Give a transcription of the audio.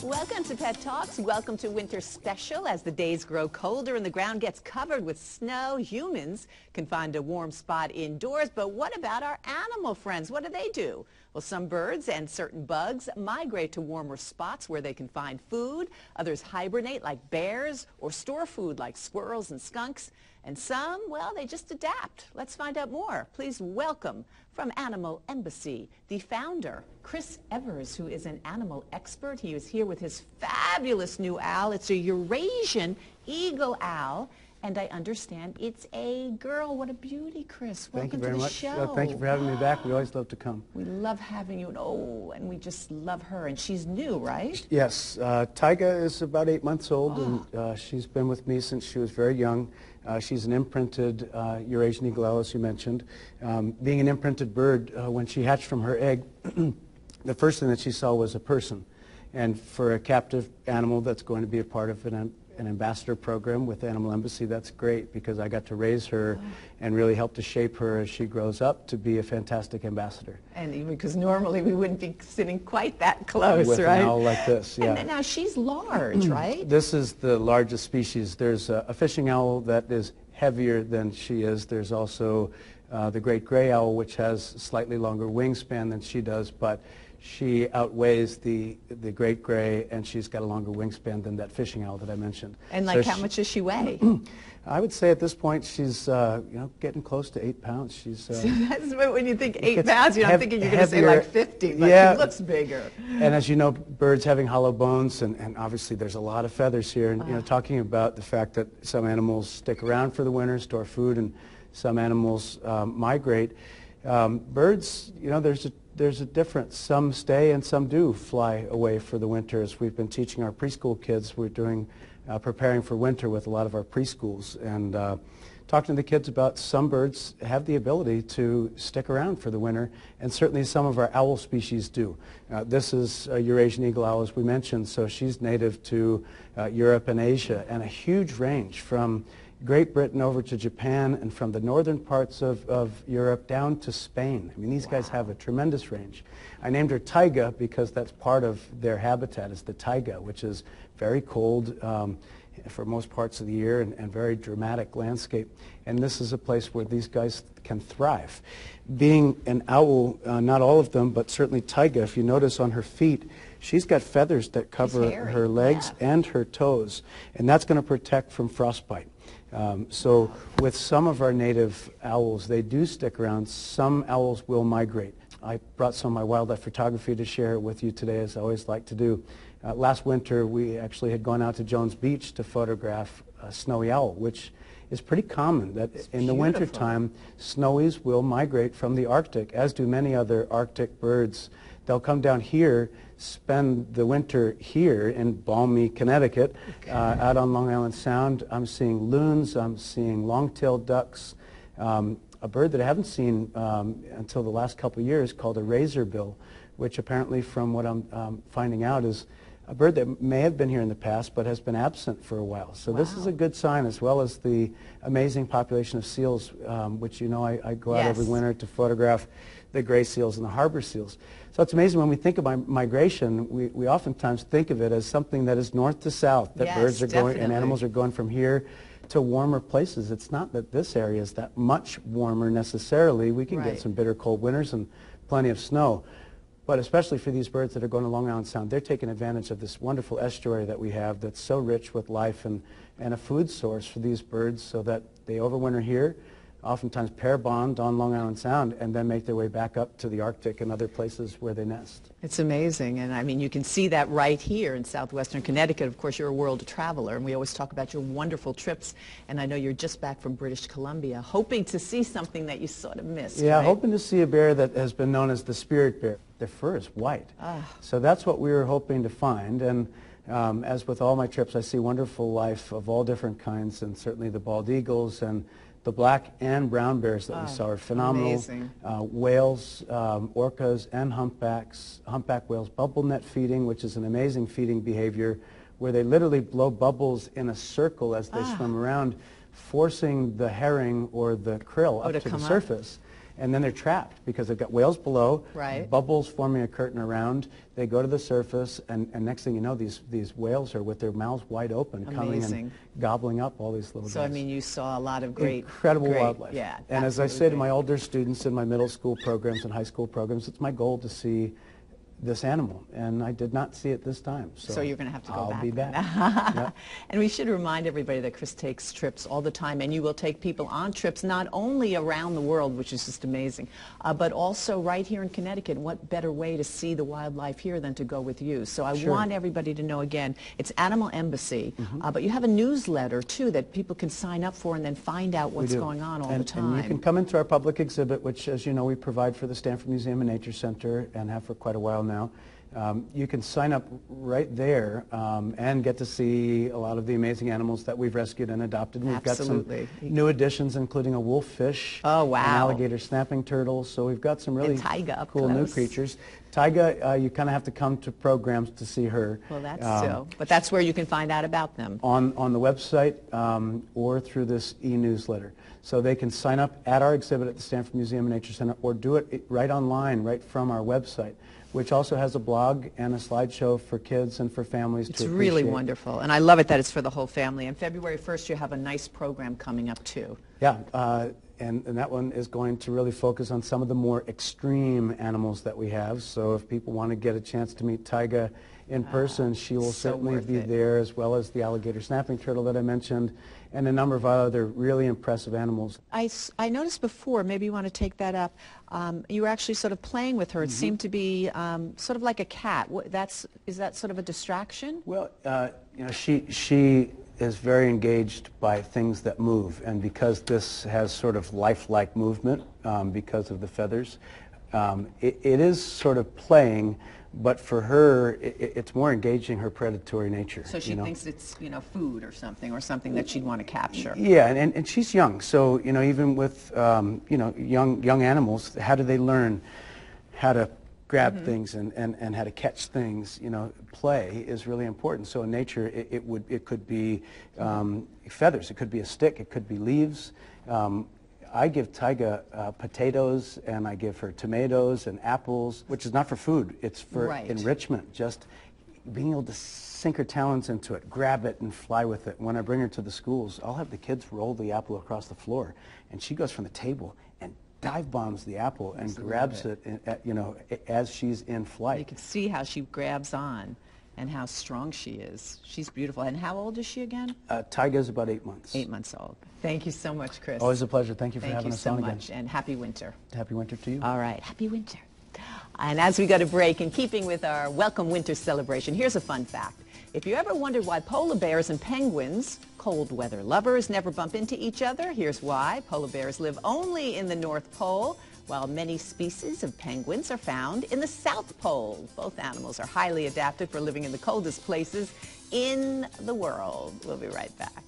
Welcome to Pet Talks. Welcome to Winter Special. As the days grow colder and the ground gets covered with snow, humans can find a warm spot indoors. But what about our animal friends? What do? Well, some birds and certain bugs migrate to warmer spots where they can find food. Others hibernate like bears or store food like squirrels and skunks. And some, well, they just adapt. Let's find out more. Please welcome from Animal Embassy, the founder, Chris Everst, who is an animal expert. He is here with his fabulous new owl. It's a Eurasian eagle owl. And I understand it's a girl. What a beauty, Chris. Welcome to the show. Thank you for having me back. We always love to come. We love having you. And we just love her. And she's new, right? Yes. Tyga is about 8 months old, and she's been with me since she was very young. She's an imprinted Eurasian eagle owl, as you mentioned. Being an imprinted bird, when she hatched from her egg, the first thing that she saw was a person. And for a captive animal that's going to be a part of an ambassador program with Animal Embassy, that's great, because I got to raise her and really help to shape her as she grows up to be a fantastic ambassador. And even because normally we wouldn't be sitting quite that close, with right? An owl like this, yeah. And now she's large, right? This is the largest species. There's a fishing owl that is heavier than she is. There's also the great gray owl, which has slightly longer wingspan than she does, but she outweighs the great gray, and she's got a longer wingspan than that fishing owl that I mentioned. And like, so how much does she weigh? I would say at this point she's getting close to 8 pounds. She's so that's when you think 8 pounds, you're not thinking you're going to say like 50, but yeah, she looks bigger. And as you know, birds having hollow bones, and obviously there's a lot of feathers here, and talking about the fact that some animals stick around for the winter, store food, and some animals migrate. Birds, there's a difference. Some stay and some do fly away for the winter. As we've been teaching our preschool kids, we're doing preparing for winter with a lot of our preschools, and talking to the kids about some birds have the ability to stick around for the winter, and certainly some of our owl species do. This is a Eurasian eagle owl, as we mentioned, so she's native to Europe and Asia, and a huge range from Great Britain over to Japan, and from the northern parts of Europe down to Spain. I mean, these guys have a tremendous range. I named her Taiga because that's part of their habitat, is the taiga, which is very cold for most parts of the year, and very dramatic landscape. And this is a place where these guys can thrive. Being an owl, not all of them, but certainly Taiga, if you notice on her feet, she's got feathers that cover her legs and her toes, and that's going to protect from frostbite. So with some of our native owls, they do stick around. Some owls will migrate. I brought some of my wildlife photography to share with you today, as I always like to do. Last winter, we actually had gone out to Jones Beach to photograph a snowy owl, which is pretty common, that in the wintertime, snowies will migrate from the Arctic, as do many other Arctic birds. They'll come down here, spend the winter here in balmy Connecticut, out on Long Island Sound. I'm seeing loons, I'm seeing long-tailed ducks, a bird that I haven't seen until the last couple of years called a razorbill, which apparently, from what I'm finding out, is a bird that may have been here in the past but has been absent for a while. So this is a good sign, as well as the amazing population of seals, which I go out every winter to photograph the gray seals and the harbor seals. So it's amazing when we think about migration, we oftentimes think of it as something that is north to south, that birds are going and animals are going from here to warmer places. It's not that this area is that much warmer necessarily. We can get some bitter cold winters and plenty of snow. But especially for these birds that are going to Long Island Sound, they're taking advantage of this wonderful estuary that we have that's so rich with life and a food source for these birds, so that they overwinter here, oftentimes pair bond on Long Island Sound, and then make their way back up to the Arctic and other places where they nest. It's amazing, and I mean, you can see that right here in southwestern Connecticut. Of course, you're a world traveler, and we always talk about your wonderful trips, and I know you're just back from British Columbia, hoping to see something that you sort of missed. Yeah, hoping to see a bear that has been known as the spirit bear. Their fur is white. So that's what we were hoping to find, and as with all my trips, I see wonderful life of all different kinds, and certainly the bald eagles and the black and brown bears that we saw are phenomenal. Amazing. Whales, orcas, and humpback whales, bubble net feeding, which is an amazing feeding behavior, where they literally blow bubbles in a circle as they swim around, forcing the herring or the krill up to the surface. and then they're trapped because they've got whales below, right, bubbles forming a curtain around. They go to the surface, and next thing you know, these whales are with their mouths wide open, coming and gobbling up all these little guys. So, I mean, you saw a lot of incredible wildlife. Yeah, and as I say to my older students in my middle school programs and high school programs, it's my goal to see this animal, and I did not see it this time. So you're going to have to go back. I'll be back. Yep. And we should remind everybody that Chris takes trips all the time, and you will take people on trips not only around the world, which is just amazing, but also right here in Connecticut. What better way to see the wildlife here than to go with you? So I want everybody to know, again, it's Animal Embassy, but you have a newsletter, too, that people can sign up for and then find out what's going on all the time. And you can come into our public exhibit, which, as you know, we provide for the Stanford Museum and Nature Center and have for quite a while now. You can sign up right there and get to see a lot of the amazing animals that we've rescued and adopted. We've got some new additions, including a wolffish, an alligator snapping turtle. So we've got some really cool new creatures. Taiga, you kind of have to come to programs to see her. Well, that's so. But that's where you can find out about them. On the website or through this e-newsletter. So they can sign up at our exhibit at the Stanford Museum and Nature Center or do it right online, right from our website, which also has a blog and a slideshow for kids and for families to appreciate. It's really wonderful, and I love it that it's for the whole family. And February 1st, you have a nice program coming up, too. Yeah, and that one is going to really focus on some of the more extreme animals that we have. So if people want to get a chance to meet Taiga in person, she will certainly be there, as well as the alligator snapping turtle that I mentioned, and a number of other really impressive animals. I noticed before, maybe you want to take that up, you were actually sort of playing with her. It seemed to be sort of like a cat. Is that sort of a distraction? Well, you know, she is very engaged by things that move, and because this has sort of lifelike movement because of the feathers, it is sort of playing. But for her, it's more engaging her predatory nature. So she thinks it's, you know, food or something that she'd want to capture. Yeah, and she's young. So, you know, even with, you know, young animals, how do they learn how to grab things and how to catch things? You know, play is really important. So in nature, it could be feathers, it could be a stick, it could be leaves. I give Taiga potatoes, and I give her tomatoes and apples, which is not for food. It's for enrichment, just being able to sink her talons into it, grab it, and fly with it. When I bring her to the schools, I'll have the kids roll the apple across the floor, and she goes from the table and dive bombs the apple and grabs it, you know, as she's in flight. You can see how she grabs on and how strong she is. She's beautiful. And how old is she again? Taiga's about 8 months. 8 months old. Thank you so much, Chris. Always a pleasure. Thank you for having us on again. Thank you so much, and happy winter. Happy winter to you. All right, happy winter. And as we go to break, in keeping with our Welcome Winter celebration, here's a fun fact. If you ever wondered why polar bears and penguins, cold weather lovers, never bump into each other, here's why. Polar bears live only in the North Pole, while many species of penguins are found in the South Pole. Both animals are highly adapted for living in the coldest places in the world. We'll be right back.